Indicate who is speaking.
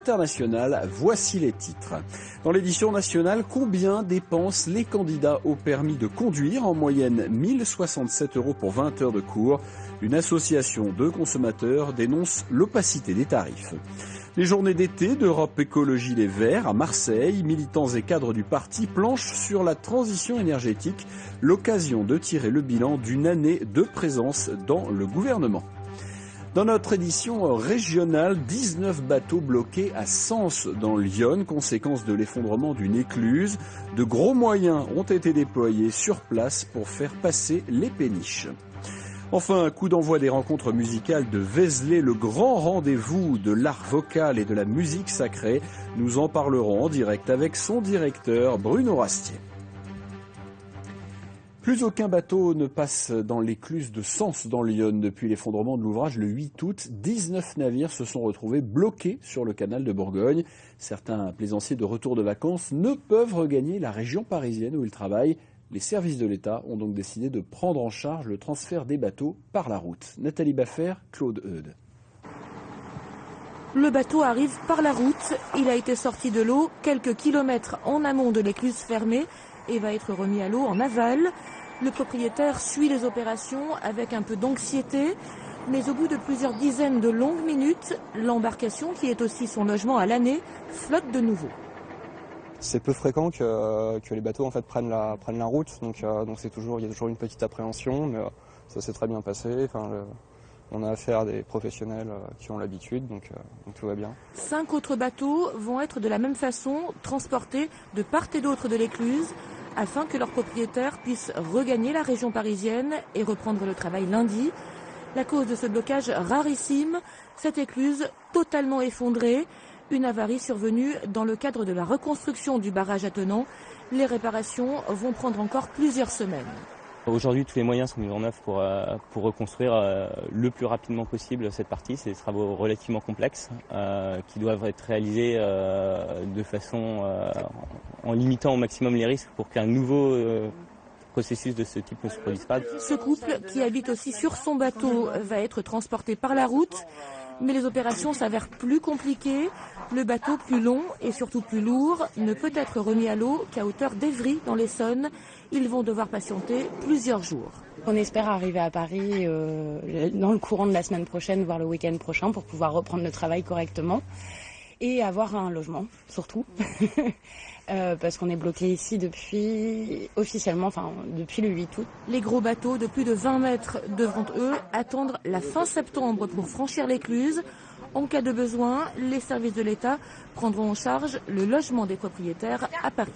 Speaker 1: internationales. Voici les titres. Dans l'édition nationale, combien dépensent les candidats au permis de conduire? En moyenne, 1067 € pour 20 heures de cours. Une association de consommateurs dénonce l'opacité des tarifs. Les journées d'été d'Europe Écologie Les Verts à Marseille, militants et cadres du parti planchent sur la transition énergétique, l'occasion de tirer le bilan d'une année de présence dans le gouvernement. Dans notre édition régionale, 19 bateaux bloqués à Sens dans l'Yonne, conséquence de l'effondrement d'une écluse. De gros moyens ont été déployés sur place pour faire passer les péniches. Enfin, un coup d'envoi des rencontres musicales de Vézelay, le grand rendez-vous de l'art vocal et de la musique sacrée. Nous en parlerons en direct avec son directeur Bruno Rastier. Plus aucun bateau ne passe dans l'écluse de Sens dans l'Yonne depuis l'effondrement de l'ouvrage le 8 août. 19 navires se sont retrouvés bloqués sur le canal de Bourgogne. Certains plaisanciers de retour de vacances ne peuvent regagner la région parisienne où ils travaillent. Les services de l'État ont donc décidé de prendre en charge le transfert des bateaux par la route. Nathalie Baffer, Claude Eudes.
Speaker 2: Le bateau arrive par la route. Il a été sorti de l'eau quelques kilomètres en amont de l'écluse fermée et va être remis à l'eau en aval. Le propriétaire suit les opérations avec un peu d'anxiété. Mais au bout de plusieurs dizaines de longues minutes, l'embarcation, qui est aussi son logement à l'année, flotte de nouveau.
Speaker 3: C'est peu fréquent que les bateaux en fait prennent la route, donc il y a toujours une petite appréhension, mais ça s'est très bien passé. On a affaire à des professionnels qui ont l'habitude, donc tout va bien.
Speaker 2: 5 autres bateaux vont être de la même façon transportés de part et d'autre de l'écluse afin que leurs propriétaires puissent regagner la région parisienne et reprendre le travail lundi. La cause de ce blocage rarissime, cette écluse totalement effondrée. Une avarie survenue dans le cadre de la reconstruction du barrage attenant. Les réparations vont prendre encore plusieurs semaines.
Speaker 4: Aujourd'hui, tous les moyens sont mis en œuvre pour reconstruire le plus rapidement possible cette partie. C'est des travaux relativement complexes qui doivent être réalisés de façon en limitant au maximum les risques pour qu'un nouveau processus de ce type ne se produise pas.
Speaker 2: Ce couple, qui habite aussi sur son bateau, va être transporté par la route. Mais les opérations s'avèrent plus compliquées. Le bateau, plus long et surtout plus lourd, ne peut être remis à l'eau qu'à hauteur d'Évry, dans l'Essonne. Ils vont devoir patienter plusieurs jours.
Speaker 5: On espère arriver à Paris dans le courant de la semaine prochaine, voire le week-end prochain, pour pouvoir reprendre le travail correctement et avoir un logement, surtout. Parce qu'on est bloqué ici depuis le 8 août.
Speaker 2: Les gros bateaux de plus de 20 mètres devront, eux, attendre la fin septembre pour franchir l'écluse. En cas de besoin, les services de l'État prendront en charge le logement des propriétaires à Paris.